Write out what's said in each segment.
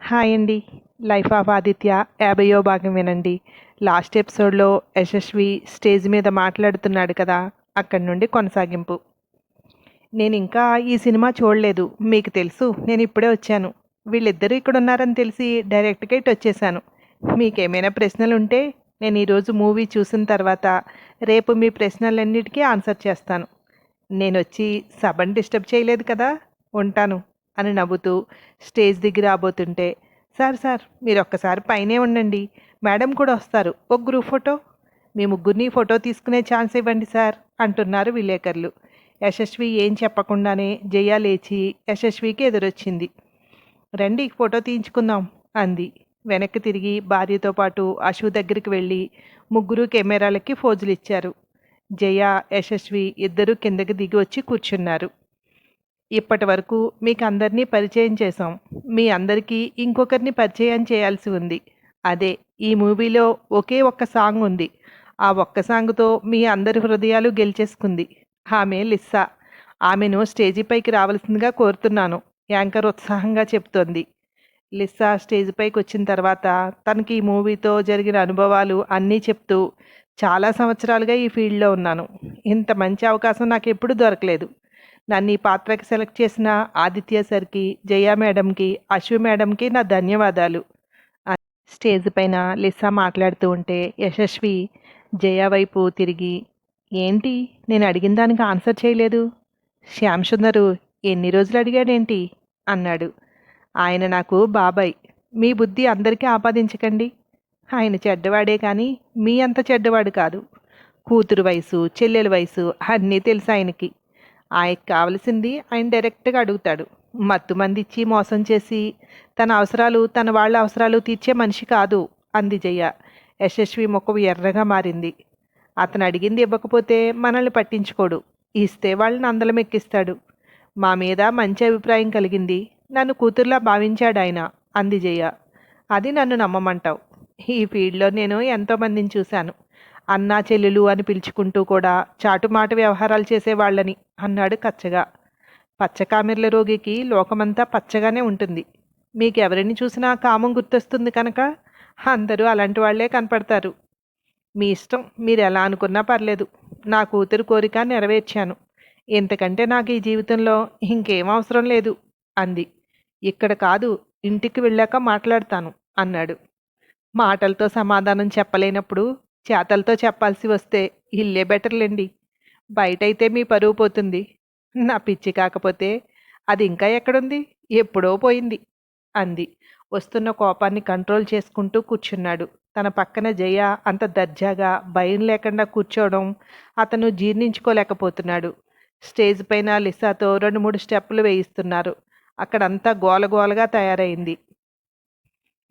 Hi అండి. 'Life of Aditya' 50వ భాగం వినండి. లాస్ట్ ఎపిసోడ్‌లో యశస్వి స్టేజ్ మీద మాట్లాడుతున్నాడు కదా! అక్కడి నుండి కొనసాగింపు. నేనింకా ఈ సినిమా చూడలేదు. మీకు తెలుసు నేనిప్పుడే వచ్చాను. వీళ్ళిద్దరూ ఇక్కడున్నారని తెలిసి డైరెక్ట్‌గా ఇటొచ్చేశాను. మీకేమైనా ప్రశ్నలుంటే నేను ఈరోజు మూవీ చూసిన తర్వాత రేపు మీ ప్రశ్నలన్నిటికీ ఆన్సర్ చేస్తాను. నేనొచ్చి సభను డిస్టర్బ్ చేయలేదు కదా! ఉంటాను అని నవ్వుతూ స్టేజ్ దిగి రాబోతుంటే, సార్ మీరొక్కసారి పైనే ఉండండి. మేడం కూడా వస్తారు. ఒక గ్రూప్ ఫోటో. మీ ముగ్గురిని ఫోటో తీసుకునే ఛాన్స్ ఇవ్వండి సార్ అంటున్నారు విలేకరులు. యశస్వి ఏం చెప్పకుండానే జయ లేచి యశస్వికి ఎదురొచ్చింది. రండి ఫోటో తీయించుకుందాం అంది. వెనక్కి తిరిగి భార్యతో పాటు అశు దగ్గరికి వెళ్ళి ముగ్గురు కెమెరాలకి ఫోజులు ఇచ్చారు. జయ, యశస్వి ఇద్దరూ కిందకి దిగి వచ్చి కూర్చున్నారు. ఇప్పటి వరకు మీకు అందరినీ పరిచయం చేశాం. మీ అందరికీ ఇంకొకరిని పరిచయం చేయాల్సి ఉంది. అదే ఈ మూవీలో ఒకే ఒక్క సాంగ్ ఉంది. ఆ ఒక్క సాంగ్తో మీ అందరి హృదయాలు గెలిచేసుకుంది. ఆమె లిస్సా. ఆమెను స్టేజీపైకి రావాల్సిందిగా కోరుతున్నాను యాంకర్ ఉత్సాహంగా చెప్తోంది. లిస్సా స్టేజ్ పైకి వచ్చిన తర్వాత తనకి ఈ మూవీతో జరిగిన అనుభవాలు అన్నీ చెప్తూ, చాలా సంవత్సరాలుగా ఈ ఫీల్డ్లో ఉన్నాను. ఇంత మంచి అవకాశం నాకు ఎప్పుడూ దొరకలేదు. నన్ను ఈ పాత్రకి సెలెక్ట్ చేసిన ఆదిత్య సార్కి, జయ మేడంకి, అశ్వ మేడంకి నా ధన్యవాదాలు. స్టేజ్ పైన లిస్సా మాట్లాడుతూ ఉంటే యశస్వి జయ వైపు తిరిగి, ఏంటి నేను అడిగిన దానికి ఆన్సర్ చేయలేదు? శ్యామ్ సుందరు ఎన్ని రోజులు అడిగాడేంటి అన్నాడు. ఆయన నాకు బాబాయ్. మీ బుద్ధి అందరికీ ఆపాదించకండి. ఆయన చెడ్డవాడే కానీ మీ అంత చెడ్డవాడు కాదు. కూతురు వయసు, చెల్లెల వయసు అన్నీ తెలుసు ఆయనకి. ఆయనకి కావలసింది ఆయన డైరెక్ట్గా అడుగుతాడు. మత్తు మంది ఇచ్చి మోసం చేసి తన అవసరాలు తన వాళ్ళ అవసరాలు తీర్చే మనిషి కాదు అంది జయ. యశస్వి ముఖం ఎర్రగా మారింది. అతను అడిగింది ఇవ్వకపోతే మనల్ని పట్టించుకోడు. ఇస్తే వాళ్ళని అందలం ఎక్కిస్తాడు. మా మీద మంచి అభిప్రాయం కలిగింది. నన్ను కూతుర్లా భావించాడు ఆయన అంది జయ. అది నన్ను నమ్మమంటావు. ఈ ఫీల్డ్లో నేను ఎంతోమందిని చూశాను. అన్నా చెల్లెలు అని పిలుచుకుంటూ కూడా చాటుమాట వ్యవహారాలు చేసేవాళ్ళని అన్నాడు కచ్చగా. పచ్చకామెర్ల రోగికి లోకమంతా పచ్చగానే ఉంటుంది. మీకెవరిని చూసినా కామం గుర్తొస్తుంది కనుక అందరూ అలాంటి వాళ్లే కనపడతారు. మీ ఇష్టం, మీరు ఎలా అనుకున్నా పర్లేదు. నా కూతురు కోరిక నెరవేర్చాను. ఇంతకంటే నాకు ఈ జీవితంలో ఇంకేం అవసరం లేదు అంది. ఇక్కడ కాదు, ఇంటికి వెళ్ళాక మాట్లాడతాను అన్నాడు. మాటలతో సమాధానం చెప్పలేనప్పుడు చేతలతో చెప్పాల్సి వస్తే ఇల్లే బెటర్లేండి. బయటైతే మీ పరువు పోతుంది. నా పిచ్చి కాకపోతే అది ఇంకా ఎక్కడుంది, ఎప్పుడో పోయింది అంది. వస్తున్న కోపాన్ని కంట్రోల్ చేసుకుంటూ కూర్చున్నాడు. తన పక్కన జయ అంత దర్జాగా భయం లేకుండా కూర్చోవడం అతను జీర్ణించుకోలేకపోతున్నాడు. స్టేజ్ పైన లిసాతో 2-3 స్టెప్పులు వేయిస్తున్నారు. అక్కడంతా గోలగోలగా తయారైంది.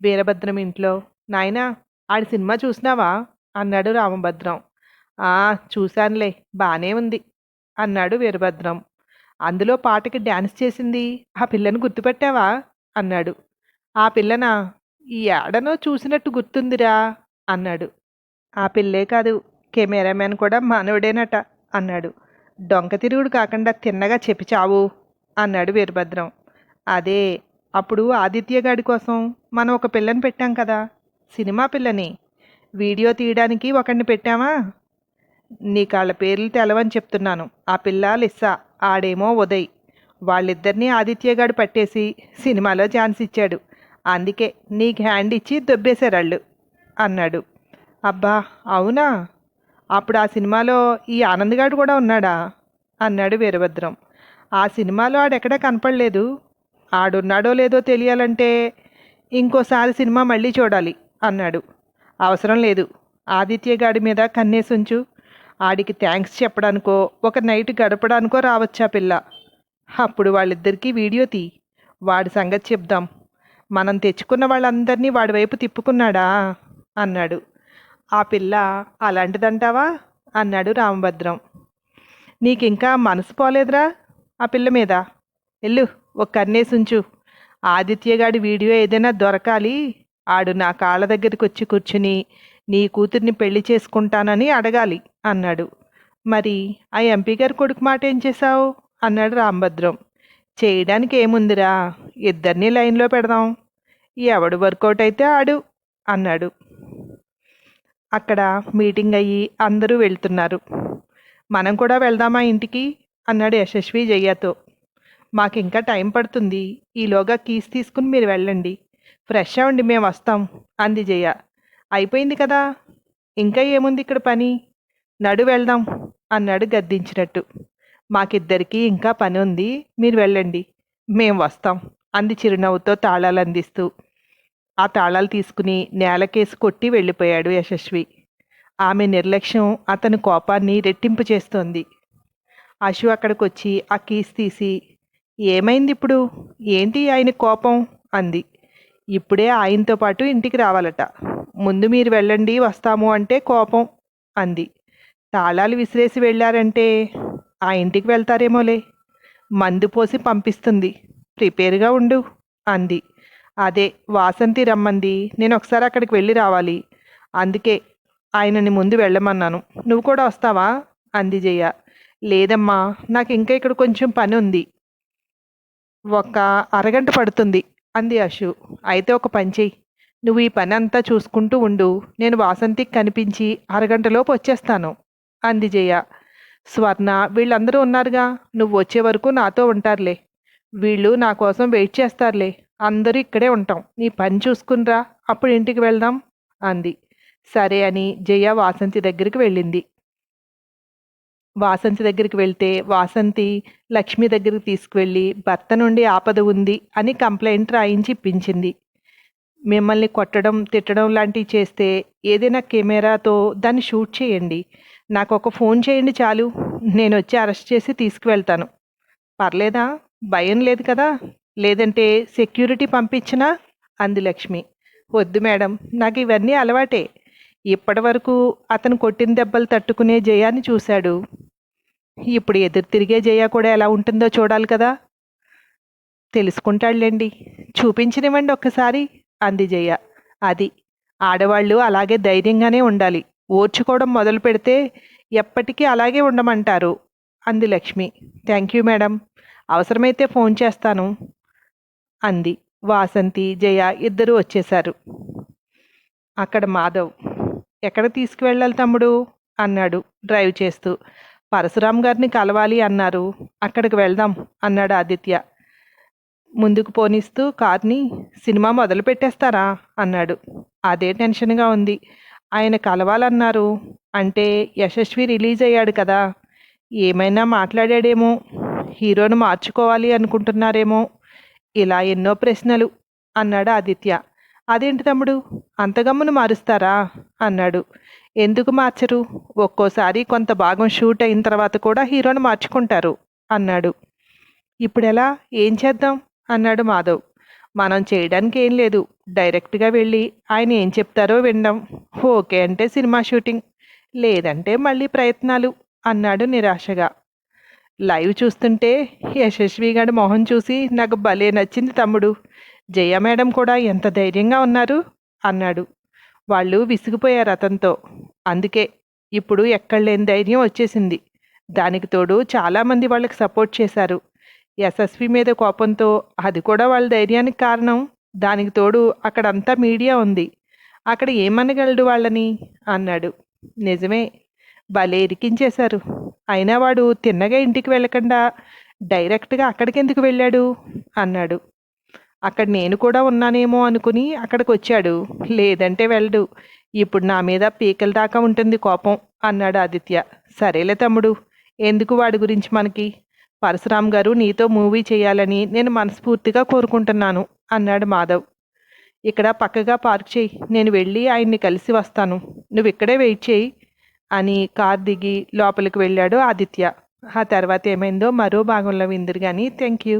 వీరభద్రం ఇంట్లో, నాయనా ఆడి సినిమా చూసినావా అన్నాడు రామభద్రం. ఆ చూశానులే, బానే ఉంది అన్నాడు వీరభద్రం. అందులో పాటకి డ్యాన్స్ చేసింది ఆ పిల్లను గుర్తుపెట్టావా అన్నాడు. ఆ పిల్లనా? ఈ ఏడనో చూసినట్టు గుర్తుందిరా అన్నాడు. ఆ పిల్లే కాదు, కెమెరామెన్ కూడా మానవుడేనట అన్నాడు. డొంక తిరుగుడు కాకుండా తిన్నగా చెప్పి చావు అన్నాడు వీరభద్రం. అదే, అప్పుడు ఆదిత్య గాడి కోసం మనం ఒక పిల్లని పెట్టాం కదా, సినిమా పిల్లని. వీడియో తీయడానికి ఒకడిని పెట్టామా? నీకు వాళ్ళ పేర్లు తెలవని చెప్తున్నాను. ఆ పిల్ల లిస్సా, ఆడేమో ఉదయ్. వాళ్ళిద్దరినీ ఆదిత్యగాడు పట్టేసి సినిమాలో ఛాన్స్ ఇచ్చాడు. అందుకే నీకు హ్యాండ్ ఇచ్చి దొబ్బేశారాళ్ళు అన్నాడు. అబ్బా అవునా? అప్పుడు ఆ సినిమాలో ఈ ఆనందగాడు కూడా ఉన్నాడా అన్నాడు వీరభద్రం. ఆ సినిమాలో ఆడెక్కడా కనపడలేదు. ఆడున్నాడో లేదో తెలియాలంటే ఇంకోసారి సినిమా మళ్ళీ చూడాలి అన్నాడు. అవసరం లేదు, ఆదిత్యగాడి మీద కన్నేసుంచు. ఆడికి థ్యాంక్స్ చెప్పడానికో ఒక నైట్ గడపడానికో రావచ్చా పిల్ల. అప్పుడు వాళ్ళిద్దరికీ వీడియో తీ, వాడి సంగతి చెప్దాం. మనం తెచ్చుకున్న వాళ్ళందరినీ వాడి వైపు తిప్పుకున్నాడా అన్నాడు. ఆ పిల్ల అలాంటిదంటావా అన్నాడు రామభద్రం. నీకింకా మనసు పోలేదురా ఆ పిల్ల మీద? ఎల్లు, ఒక కన్నేసుంచు. ఆదిత్యగాడి వీడియో ఏదైనా దొరకాలి. ఆడు నా కాళ్ళ దగ్గరికి వచ్చి కూర్చుని నీ కూతుర్ని పెళ్లి చేసుకుంటానని అడగాలి అన్నాడు. మరి ఆ ఎంపీ గారి కొడుకు మాట ఏం చేశావు అన్నాడు రామభద్రం. చేయడానికి ఏముందిరా, ఇద్దరినీ లైన్లో పెడదాం. ఎవడు వర్కౌట్ అయితే ఆడు అన్నాడు. అక్కడ మీటింగ్ అయ్యి అందరూ వెళ్తున్నారు. మనం కూడా వెళ్దామా ఇంటికి అన్నాడు యశస్వి జయతో. మాకింకా టైం పడుతుంది, ఈలోగా కీస్ తీసుకుని మీరు వెళ్ళండి, ఫ్రెష్ అవ్వండి, మేము వస్తాం అంది జయ. అయిపోయింది కదా, ఇంకా ఏముంది ఇక్కడ పని, నడు వెళ్దాం అన్నాడు గద్దించినట్టు. మాకిద్దరికీ ఇంకా పని ఉంది, మీరు వెళ్ళండి, మేం వస్తాం అంది చిరునవ్వుతో తాళాలు అందిస్తూ. ఆ తాళాలు తీసుకుని నేలకేసి కొట్టి వెళ్ళిపోయాడు యశస్వి. ఆమె నిర్లక్ష్యం అతని కోపాన్ని రెట్టింపు చేస్తోంది. అశు అక్కడికొచ్చి ఆ కీస్ తీసి, ఏమైంది ఇప్పుడు, ఏంటి ఆయన కోపం అంది. ఇప్పుడే ఆయనతో పాటు ఇంటికి రావాలట, ముందు మీరు వెళ్ళండి వస్తాము అంటే కోపం అంది. తాళాలు విసిరేసి వెళ్ళారంటే ఆ ఇంటికి వెళ్తారేమోలే, మందు పోసి పంపిస్తుంది, ప్రిపేర్గా ఉండు అంది. అదే వాసంతి రమ్మంది, నేను ఒకసారి అక్కడికి వెళ్ళి రావాలి, అందుకే ఆయనని ముందు వెళ్ళమన్నాను, నువ్వు కూడా వస్తావా అంది జయ. లేదమ్మా, నాకు ఇంకా ఇక్కడ కొంచెం పని ఉంది, ఒక అరగంట పడుతుంది అంది అశు. అయితే ఒక పని చెయ్యి, నువ్వు ఈ పని అంతా చూసుకుంటూ ఉండు, నేను వాసంతికి కనిపించి అరగంటలోపు వచ్చేస్తాను అంది జయ. స్వర్ణ వీళ్ళందరూ ఉన్నారుగా, నువ్వు వచ్చే వరకు నాతో ఉంటారులే, వీళ్ళు నా కోసం వెయిట్ చేస్తారులే, అందరూ ఇక్కడే ఉంటాం, నీ పని చూసుకునిరా, అప్పుడు ఇంటికి వెళ్దాం అంది. సరే అని జయ వాసంతి దగ్గరికి వెళ్ళింది. వాసంతి దగ్గరికి వెళ్తే వాసంతి లక్ష్మి దగ్గరికి తీసుకువెళ్ళి భర్త నుండి ఆపద ఉంది అని కంప్లైంట్ రాయించి ఇప్పించింది. మిమ్మల్ని కొట్టడం తిట్టడం లాంటివి చేస్తే ఏదైనా కెమెరాతో దాన్ని షూట్ చేయండి, నాకు ఒక ఫోన్ చేయండి చాలు, నేను వచ్చి అరెస్ట్ చేసి తీసుకువెళ్తాను, పర్లేదా, భయం లేదు కదా, లేదంటే సెక్యూరిటీ పంపించినా అంది లక్ష్మి. వద్దు మేడం, నాకు ఇవన్నీ అలవాటే, ఇప్పటి వరకు అతను కొట్టిన దెబ్బలు తట్టుకునే జయాన్ని చూశాడు, ఇప్పుడు ఎదురు తిరిగే జయ కూడా ఎలా ఉంటుందో చూడాలి కదా, తెలుసుకుంటాడులేండి, చూపించనివ్వండి ఒక్కసారి అంది జయ. అది ఆడవాళ్ళు అలాగే ధైర్యంగానే ఉండాలి, ఓర్చుకోవడం మొదలు పెడితే ఎప్పటికీ అలాగే ఉండమంటారు అంది లక్ష్మి. థ్యాంక్ యూ మేడం, అవసరమైతే ఫోన్ చేస్తాను అంది. వాసంతి జయ ఇద్దరూ వచ్చేశారు. అక్కడ మాధవ్, ఎక్కడ తీసుకువెళ్ళాలి తమ్ముడు అన్నాడు డ్రైవ్ చేస్తూ. పరశురాం గారిని కలవాలి అన్నారు, అక్కడికి వెళ్దాం అన్నాడు ఆదిత్య ముందుకు పోనిస్తూ కార్ని. సినిమా మొదలు పెట్టేస్తారా అన్నాడు. అదే టెన్షన్గా ఉంది, ఆయన కలవాలన్నారు అంటే యశస్వి రిలీజ్ అయ్యాడు కదా, ఏమైనా మాట్లాడాడేమో, హీరోను మార్చుకోవాలి అనుకుంటున్నారేమో, ఇలా ఎన్నో ప్రశ్నలు అన్నాడు ఆదిత్య. అదేంటి తమ్ముడు, అంతగమ్మును మారుస్తారా అన్నాడు. ఎందుకు మార్చరు, ఒక్కోసారి కొంత భాగం షూట్ అయిన తర్వాత కూడా హీరోను మార్చుకుంటారు అన్నాడు. ఇప్పుడెలా, ఏం చేద్దాం అన్నాడు మాధవ్. మనం చేయడానికి ఏం లేదు, డైరెక్ట్గా వెళ్ళి ఆయన ఏం చెప్తారో వినడం, ఓకే అంటే సినిమా షూటింగ్, లేదంటే మళ్ళీ ప్రయత్నాలు అన్నాడు నిరాశగా. లైవ్ చూస్తుంటే యశస్వి గారి మొహం చూసి నాకు భలే నచ్చింది తమ్ముడు, జయ మేడం కూడా ఎంత ధైర్యంగా ఉన్నారు అన్నాడు. వాళ్ళు విసిగిపోయారు అతనితో, అందుకే ఇప్పుడు ఎక్కడలేని ధైర్యం వచ్చేసింది, దానికి తోడు చాలామంది వాళ్ళకి సపోర్ట్ చేశారు, యశస్వి మీద కోపంతో అది కూడా వాళ్ళ ధైర్యానికి కారణం, దానికి తోడు అక్కడంతా మీడియా ఉంది, అక్కడ ఏమనగలడు వాళ్ళని అన్నాడు. నిజమే, భలే ఇరికించేశారు, అయినా వాడు తిన్నగా ఇంటికి వెళ్ళకుండా డైరెక్ట్గా అక్కడికి ఎందుకు వెళ్ళాడు అన్నాడు. అక్కడ నేను కూడా ఉన్నానేమో అనుకుని అక్కడికి వచ్చాడు, లేదంటే వెళ్ళడు, ఇప్పుడు నా మీద పీకల దాకా ఉంటుంది కోపం అన్నాడు ఆదిత్య. సరేలే తమ్ముడు, ఎందుకు వాడి గురించి మనకి, పరశురాం గారు నీతో మూవీ చేయాలని నేను మనస్ఫూర్తిగా కోరుకుంటున్నాను అన్నాడు మాధవ్. ఇక్కడ పక్కగా పార్క్ చేయి, నేను వెళ్ళి ఆయన్ని కలిసి వస్తాను, నువ్వు ఇక్కడే వెయిట్ చేయి అని కార్ దిగి లోపలికి వెళ్ళాడు ఆదిత్య. ఆ తర్వాత ఏమైందో మరో భాగంలో విందురు కానీ. Thank you.